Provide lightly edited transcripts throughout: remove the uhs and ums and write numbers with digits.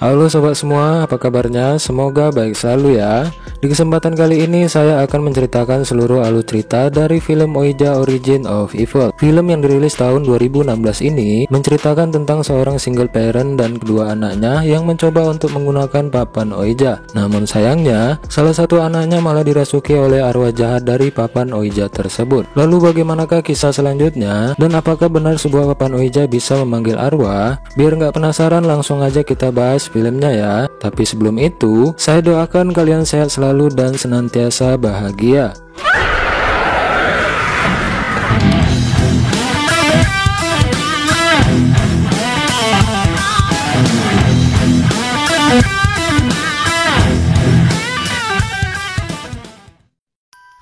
Halo sobat semua, apa kabarnya? Semoga baik selalu ya. Di kesempatan kali ini saya akan menceritakan seluruh alur cerita dari film Ouija Origin of Evil. Film yang dirilis tahun 2016 ini menceritakan tentang seorang single parent dan kedua anaknya yang mencoba untuk menggunakan papan Ouija. Namun sayangnya, salah satu anaknya malah dirasuki oleh arwah jahat dari papan Ouija tersebut. Lalu bagaimanakah kisah selanjutnya? Dan apakah benar sebuah papan Ouija bisa memanggil arwah? Biar nggak penasaran, langsung aja kita bahas filmnya ya. Tapi sebelum itu, saya doakan kalian sehat selalu dan senantiasa bahagia.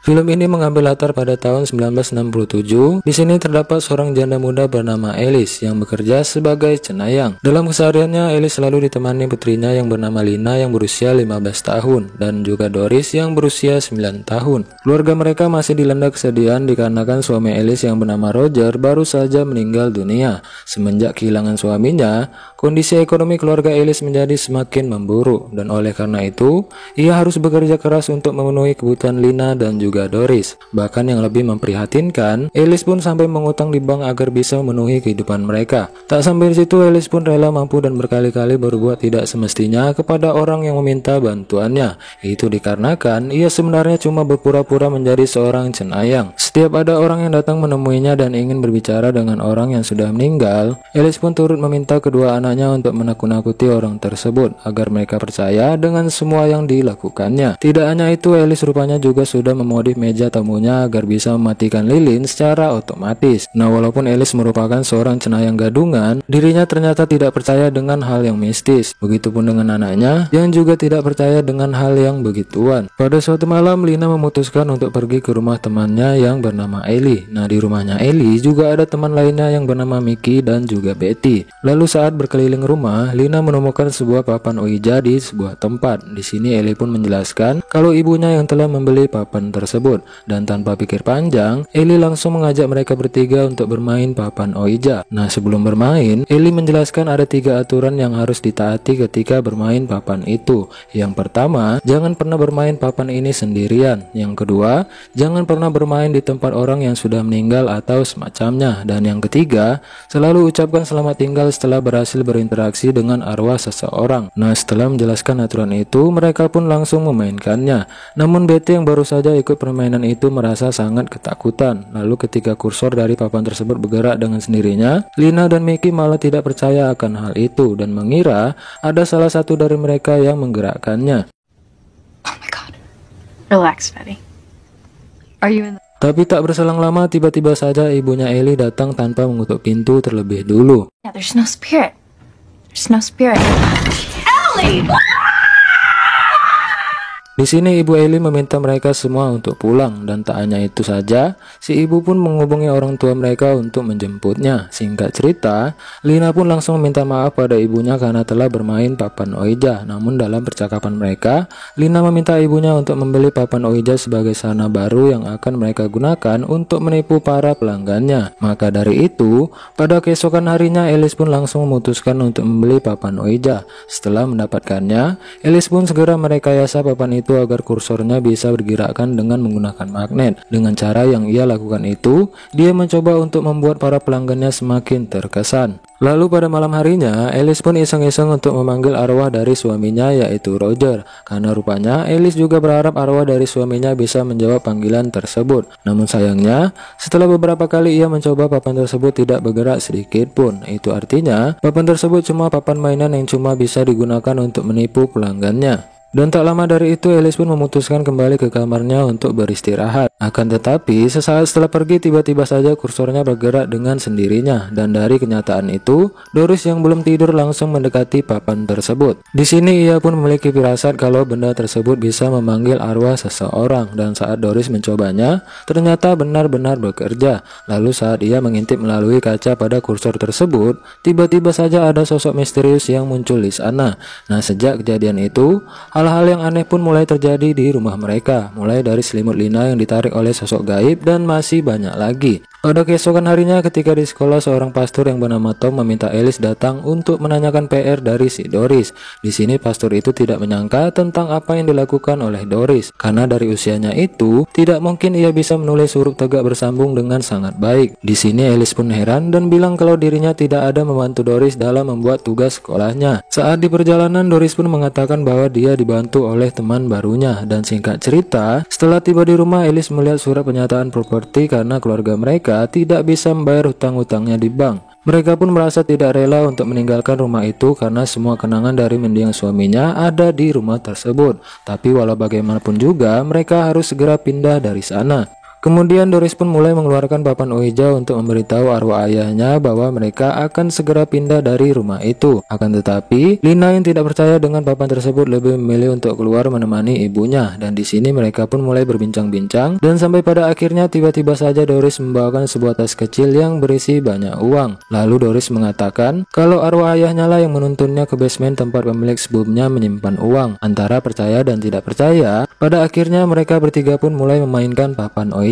Film ini mengambil latar pada tahun 1967. Di sini terdapat seorang janda muda bernama Alice yang bekerja sebagai cenayang. Dalam kesehariannya, Alice selalu ditemani putrinya yang bernama Lina yang berusia 15 tahun dan juga Doris yang berusia 9 tahun. Keluarga mereka masih dilanda kesedihan dikarenakan suami Alice yang bernama Roger baru saja meninggal dunia. Semenjak kehilangan suaminya, kondisi ekonomi keluarga Alice menjadi semakin memburuk dan oleh karena itu, ia harus bekerja keras untuk memenuhi kebutuhan Lina dan juga Doris. Bahkan yang lebih memprihatinkan, Alice pun sampai mengutang di bank agar bisa memenuhi kehidupan mereka. Tak sampai di situ, Alice pun rela mampu dan berkali-kali berbuat tidak semestinya kepada orang yang meminta bantuannya. Itu dikarenakan ia sebenarnya cuma berpura-pura menjadi seorang cenayang. Setiap ada orang yang datang menemuinya dan ingin berbicara dengan orang yang sudah meninggal, Alice pun turut meminta kedua anaknya untuk menakut-nakuti orang tersebut agar mereka percaya dengan semua yang dilakukannya. Tidak hanya itu, Alice rupanya juga sudah memodif meja tamunya agar bisa mematikan lilin secara otomatis. Nah, walaupun Alice merupakan seorang cenayang gadungan, dirinya ternyata tidak percaya dengan hal yang mistis. Begitupun dengan anaknya yang juga tidak percaya dengan hal yang begituan. Pada suatu malam, Lina memutuskan untuk pergi ke rumah temannya yang bernama Ellie. Nah, di rumahnya Ellie juga ada teman lainnya yang bernama Mickey dan juga Betty. Lalu saat berkeliling rumah, Lina menemukan sebuah papan Ouija di sebuah tempat. Di sini Ellie pun menjelaskan kalau ibunya yang telah membeli papan tersebut, dan tanpa pikir panjang, Ellie langsung mengajak mereka bertiga untuk bermain papan Ouija. Nah, sebelum bermain, Ellie menjelaskan ada 3 aturan yang harus ditaati ketika bermain papan itu. Yang pertama, jangan pernah bermain papan ini sendirian. Yang kedua, jangan pernah bermain di tempat orang yang sudah meninggal atau semacamnya. Dan yang ketiga, selalu ucapkan selamat tinggal setelah berhasil berinteraksi dengan arwah seseorang. Nah, setelah menjelaskan aturan itu, mereka pun langsung memainkannya. Namun Betty yang baru saja ikut permainan itu merasa sangat ketakutan. Lalu ketika kursor dari papan tersebut bergerak dengan sendirinya, Lina dan Mickey malah tidak percaya akan hal itu dan mengira ada salah satu dari mereka yang menggerakkannya. Oh my God. Relax, Betty. Are you in the... Tapi tak berselang lama, tiba-tiba saja ibunya Ellie datang tanpa mengutuk pintu terlebih dulu. Yeah, there's no spirit. There's no spirit. Ellie! Di sini ibu Ellie meminta mereka semua untuk pulang, dan tak hanya itu saja, si ibu pun menghubungi orang tua mereka untuk menjemputnya. Singkat cerita, Lina pun langsung meminta maaf pada ibunya karena telah bermain papan Ouija. Namun dalam percakapan mereka, Lina meminta ibunya untuk membeli papan Ouija sebagai sarana baru yang akan mereka gunakan untuk menipu para pelanggannya. Maka dari itu, pada keesokan harinya Alice pun langsung memutuskan untuk membeli papan Ouija. Setelah mendapatkannya, Alice pun segera merekayasa papan itu agar kursornya bisa bergerakkan dengan menggunakan magnet. Dengan cara yang ia lakukan itu, dia mencoba untuk membuat para pelanggannya semakin terkesan. Lalu pada malam harinya, Alice pun iseng-iseng untuk memanggil arwah dari suaminya, yaitu Roger. Karena rupanya Alice juga berharap arwah dari suaminya bisa menjawab panggilan tersebut. Namun sayangnya, setelah beberapa kali ia mencoba, papan tersebut tidak bergerak sedikit pun. Itu artinya, papan tersebut cuma papan mainan yang cuma bisa digunakan untuk menipu pelanggannya. Dan tak lama dari itu, Alice pun memutuskan kembali ke kamarnya untuk beristirahat. Akan tetapi, sesaat setelah pergi, tiba-tiba saja kursornya bergerak dengan sendirinya. Dan dari kenyataan itu, Doris yang belum tidur langsung mendekati papan tersebut. Di sini ia pun memiliki firasat kalau benda tersebut bisa memanggil arwah seseorang. Dan saat Doris mencobanya, ternyata benar-benar bekerja. Lalu saat ia mengintip melalui kaca pada kursor tersebut, tiba-tiba saja ada sosok misterius yang muncul di sana. Nah, sejak kejadian itu, hal-hal yang aneh pun mulai terjadi di rumah mereka, mulai dari selimut Lina yang ditarik oleh sosok gaib dan masih banyak lagi. Pada keesokan harinya ketika di sekolah, seorang pastor yang bernama Tom meminta Alice datang untuk menanyakan PR dari si Doris. Di sini pastor itu tidak menyangka tentang apa yang dilakukan oleh Doris, karena dari usianya itu tidak mungkin ia bisa menulis huruf tegak bersambung dengan sangat baik. Di sini Alice pun heran dan bilang kalau dirinya tidak ada membantu Doris dalam membuat tugas sekolahnya. Saat di perjalanan, Doris pun mengatakan bahwa dia dibantu oleh teman barunya, dan singkat cerita, setelah tiba di rumah, Alice melihat surat pernyataan properti karena keluarga mereka tidak bisa membayar hutang-hutangnya di bank. Mereka pun merasa tidak rela untuk meninggalkan rumah itu karena semua kenangan dari mendiang suaminya ada di rumah tersebut. Tapi walau bagaimanapun juga, mereka harus segera pindah dari sana. Kemudian Doris pun mulai mengeluarkan papan Ouija untuk memberitahu arwah ayahnya bahwa mereka akan segera pindah dari rumah itu. Akan tetapi, Lina yang tidak percaya dengan papan tersebut lebih memilih untuk keluar menemani ibunya. Dan di sini mereka pun mulai berbincang-bincang dan sampai pada akhirnya tiba-tiba saja Doris membawakan sebuah tas kecil yang berisi banyak uang. Lalu Doris mengatakan kalau arwah ayahnya lah yang menuntunnya ke basement tempat pemilik sebelumnya menyimpan uang. Antara percaya dan tidak percaya, pada akhirnya mereka bertiga pun mulai memainkan papan Ouija.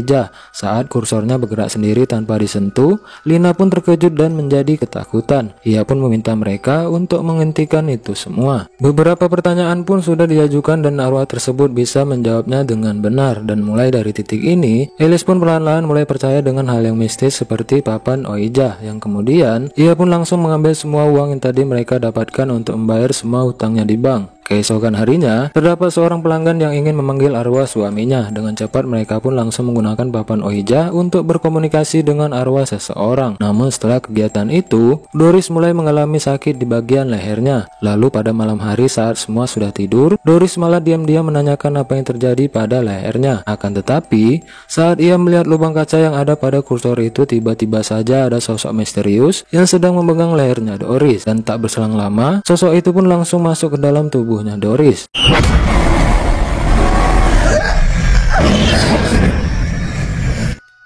Saat kursornya bergerak sendiri tanpa disentuh, Lina pun terkejut dan menjadi ketakutan. Ia pun meminta mereka untuk menghentikan itu semua. Beberapa pertanyaan pun sudah diajukan dan arwah tersebut bisa menjawabnya dengan benar. Dan mulai dari titik ini, Alice pun perlahan-lahan mulai percaya dengan hal yang mistis seperti papan Ouija, yang kemudian ia pun langsung mengambil semua uang yang tadi mereka dapatkan untuk membayar semua hutangnya di bank. Keesokan harinya, terdapat seorang pelanggan yang ingin memanggil arwah suaminya. Dengan cepat mereka pun langsung menggunakan papan Ouija untuk berkomunikasi dengan arwah seseorang. Namun setelah kegiatan itu, Doris mulai mengalami sakit di bagian lehernya. Lalu pada malam hari saat semua sudah tidur, Doris malah diam-diam menanyakan apa yang terjadi pada lehernya. Akan tetapi, saat ia melihat lubang kaca yang ada pada kursor itu, tiba-tiba saja ada sosok misterius yang sedang memegang lehernya Doris. Dan tak berselang lama, sosok itu pun langsung masuk ke dalam tubuh Doris.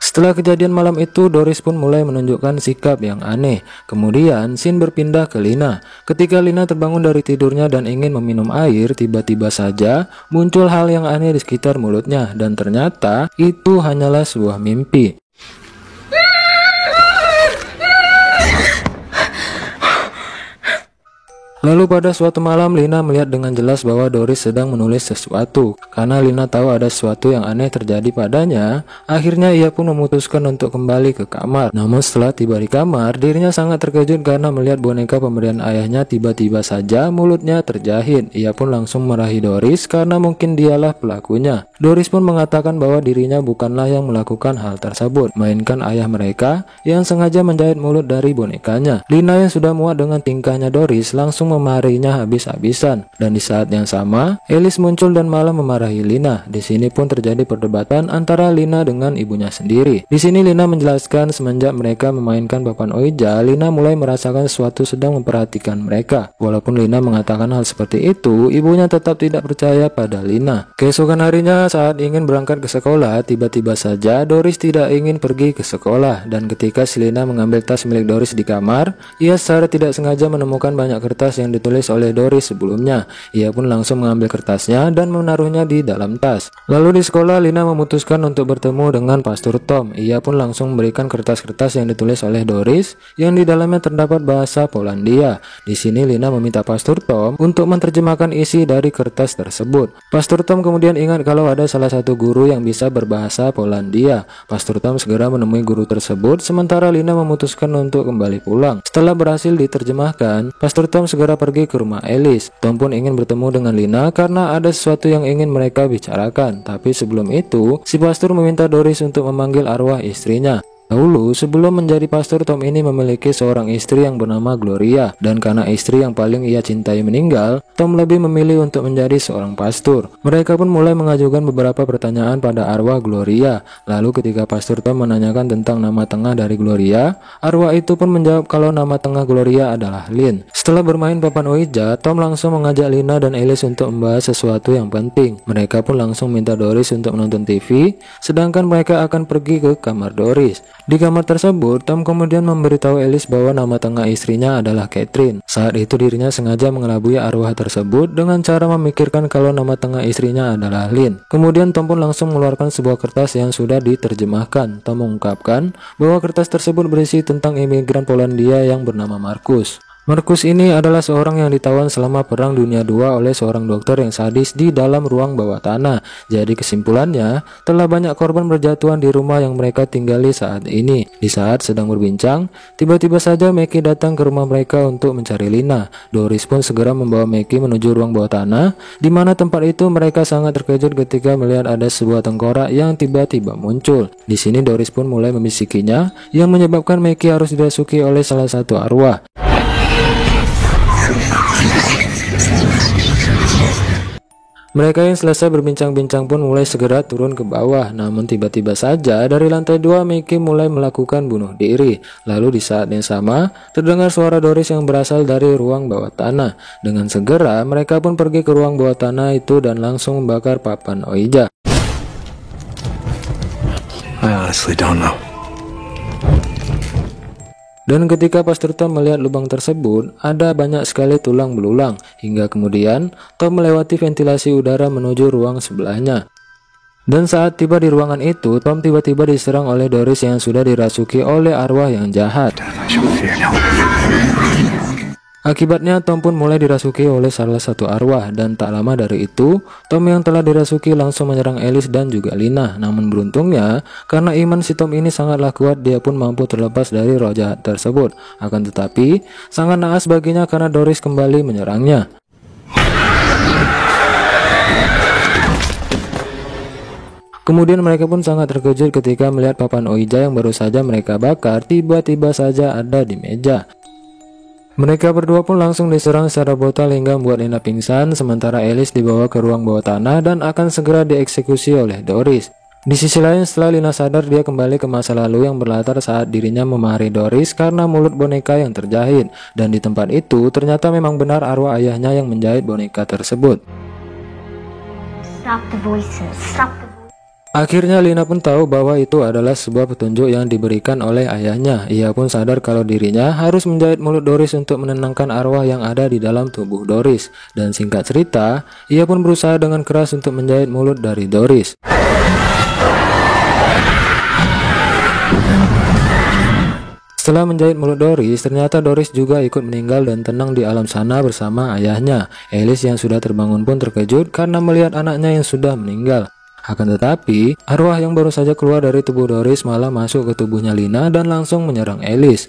Setelah kejadian malam itu, Doris pun mulai menunjukkan sikap yang aneh. Kemudian, scene berpindah ke Lina. Ketika Lina terbangun dari tidurnya dan ingin meminum air, tiba-tiba saja muncul hal yang aneh di sekitar mulutnya. Dan ternyata, itu hanyalah sebuah mimpi. Lalu pada suatu malam, Lina melihat dengan jelas bahwa Doris sedang menulis sesuatu. Karena Lina tahu ada sesuatu yang aneh terjadi padanya, akhirnya ia pun memutuskan untuk kembali ke kamar. Namun setelah tiba di kamar, dirinya sangat terkejut karena melihat boneka pemberian ayahnya tiba-tiba saja mulutnya terjahit. Ia pun langsung marahi Doris karena mungkin dialah pelakunya. Doris pun mengatakan bahwa dirinya bukanlah yang melakukan hal tersebut, melainkan ayah mereka yang sengaja menjahit mulut dari bonekanya. Lina yang sudah muak dengan tingkahnya Doris langsung memarahinya habis-habisan. Dan di saat yang sama, Alice muncul dan malah memarahi Lina. Di sini pun terjadi perdebatan antara Lina dengan ibunya sendiri. Di sini Lina menjelaskan semenjak mereka memainkan papan Ouija, Lina mulai merasakan sesuatu sedang memperhatikan mereka. Walaupun Lina mengatakan hal seperti itu, ibunya tetap tidak percaya pada Lina. Keesokan harinya saat ingin berangkat ke sekolah, tiba-tiba saja Doris tidak ingin pergi ke sekolah. Dan ketika si Lina mengambil tas milik Doris di kamar, ia secara tidak sengaja menemukan banyak kertas yang ditulis oleh Doris sebelumnya. Ia pun langsung mengambil kertasnya dan menaruhnya di dalam tas. Lalu di sekolah, Lina memutuskan untuk bertemu dengan Pastor Tom. Ia pun langsung memberikan kertas-kertas yang ditulis oleh Doris yang di dalamnya terdapat bahasa Polandia. Di sini Lina meminta Pastor Tom untuk menerjemahkan isi dari kertas tersebut. Pastor Tom kemudian ingat kalau ada salah satu guru yang bisa berbahasa Polandia. Pastor Tom segera menemui guru tersebut, sementara Lina memutuskan untuk kembali pulang. Setelah berhasil diterjemahkan, Pastor Tom segera pergi ke rumah Alice. Tom pun ingin bertemu dengan Lina karena ada sesuatu yang ingin mereka bicarakan. Tapi sebelum itu, si pastor meminta Doris untuk memanggil arwah istrinya. Dahulu, sebelum menjadi pastor, Tom ini memiliki seorang istri yang bernama Gloria. Dan karena istri yang paling ia cintai meninggal, Tom lebih memilih untuk menjadi seorang pastor. Mereka pun mulai mengajukan beberapa pertanyaan pada arwah Gloria. Lalu ketika pastor Tom menanyakan tentang nama tengah dari Gloria, arwah itu pun menjawab kalau nama tengah Gloria adalah Lynn. Setelah bermain papan Ouija, Tom langsung mengajak Lina dan Alice untuk membahas sesuatu yang penting. Mereka pun langsung minta Doris untuk menonton TV, sedangkan mereka akan pergi ke kamar Doris. Di kamar tersebut, Tom kemudian memberitahu Alice bahwa nama tengah istrinya adalah Catherine. Saat itu dirinya sengaja mengelabui arwah tersebut dengan cara memikirkan kalau nama tengah istrinya adalah Lynn. Kemudian Tom pun langsung mengeluarkan sebuah kertas yang sudah diterjemahkan. Tom mengungkapkan bahwa kertas tersebut berisi tentang imigran Polandia yang bernama Markus. Markus ini adalah seorang yang ditawan selama Perang Dunia II oleh seorang dokter yang sadis di dalam ruang bawah tanah. Jadi kesimpulannya, telah banyak korban berjatuhan di rumah yang mereka tinggali saat ini. Di saat sedang berbincang, tiba-tiba saja Mackie datang ke rumah mereka untuk mencari Lina. Doris pun segera membawa Mackie menuju ruang bawah tanah, di mana tempat itu mereka sangat terkejut ketika melihat ada sebuah tengkorak yang tiba-tiba muncul. Di sini Doris pun mulai membisikinya, yang menyebabkan Mackie harus dirasuki oleh salah satu arwah. Mereka yang selesai berbincang-bincang pun mulai segera turun ke bawah. Namun tiba-tiba saja dari lantai 2 Mackie mulai melakukan bunuh diri. Lalu di saat yang sama terdengar suara Doris yang berasal dari ruang bawah tanah. Dengan segera mereka pun pergi ke ruang bawah tanah itu dan langsung membakar papan Ouija. I honestly don't know. Dan ketika Pastor Tom melihat lubang tersebut, ada banyak sekali tulang belulang, hingga kemudian Tom melewati ventilasi udara menuju ruang sebelahnya. Dan saat tiba di ruangan itu, Tom tiba-tiba diserang oleh Doris yang sudah dirasuki oleh arwah yang jahat. Akibatnya Tom pun mulai dirasuki oleh salah satu arwah, dan tak lama dari itu Tom yang telah dirasuki langsung menyerang Alice dan juga Lina. Namun beruntungnya karena iman si Tom ini sangatlah kuat, dia pun mampu terlepas dari roh jahat tersebut. Akan tetapi sangat naas baginya karena Doris kembali menyerangnya. Kemudian mereka pun sangat terkejut ketika melihat papan Ouija yang baru saja mereka bakar tiba-tiba saja ada di meja. Mereka berdua pun langsung diserang secara brutal hingga membuat Lina pingsan, sementara Alice dibawa ke ruang bawah tanah dan akan segera dieksekusi oleh Doris. Di sisi lain, setelah Lina sadar, dia kembali ke masa lalu yang berlatar saat dirinya memarahi Doris karena mulut boneka yang terjahit. Dan di tempat itu ternyata memang benar arwah ayahnya yang menjahit boneka tersebut. Stop the voices. Stop the voices. Akhirnya Lina pun tahu bahwa itu adalah sebuah petunjuk yang diberikan oleh ayahnya. Ia pun sadar kalau dirinya harus menjahit mulut Doris untuk menenangkan arwah yang ada di dalam tubuh Doris. Dan singkat cerita, ia pun berusaha dengan keras untuk menjahit mulut dari Doris. Setelah menjahit mulut Doris, ternyata Doris juga ikut meninggal dan tenang di alam sana bersama ayahnya. Alice yang sudah terbangun pun terkejut karena melihat anaknya yang sudah meninggal. Akan tetapi, arwah yang baru saja keluar dari tubuh Doris malah masuk ke tubuhnya Lina dan langsung menyerang Alice.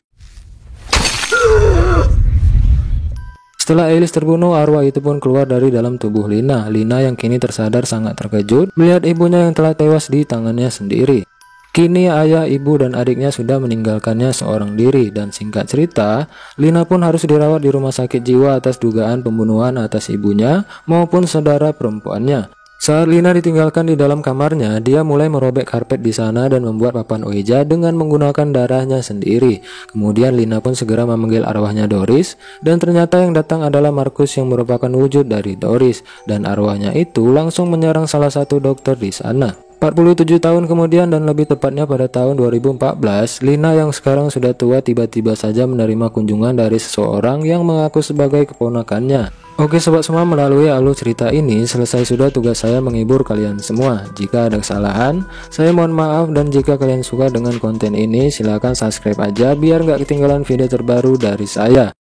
Setelah Alice terbunuh, arwah itu pun keluar dari dalam tubuh Lina. Lina yang kini tersadar sangat terkejut melihat ibunya yang telah tewas di tangannya sendiri. Kini ayah, ibu, dan adiknya sudah meninggalkannya seorang diri, dan singkat cerita, Lina pun harus dirawat di rumah sakit jiwa atas dugaan pembunuhan atas ibunya maupun saudara perempuannya. Saat Lina ditinggalkan di dalam kamarnya, dia mulai merobek karpet di sana dan membuat papan Ouija dengan menggunakan darahnya sendiri. Kemudian Lina pun segera memanggil arwahnya Doris, dan ternyata yang datang adalah Markus yang merupakan wujud dari Doris, dan arwahnya itu langsung menyerang salah satu dokter di sana. 47 tahun kemudian, dan lebih tepatnya pada tahun 2014, Lina yang sekarang sudah tua tiba-tiba saja menerima kunjungan dari seseorang yang mengaku sebagai keponakannya. Oke sobat semua, melalui alur cerita ini selesai sudah tugas saya menghibur kalian semua. Jika ada kesalahan, saya mohon maaf, dan jika kalian suka dengan konten ini silahkan subscribe aja biar nggak ketinggalan video terbaru dari saya.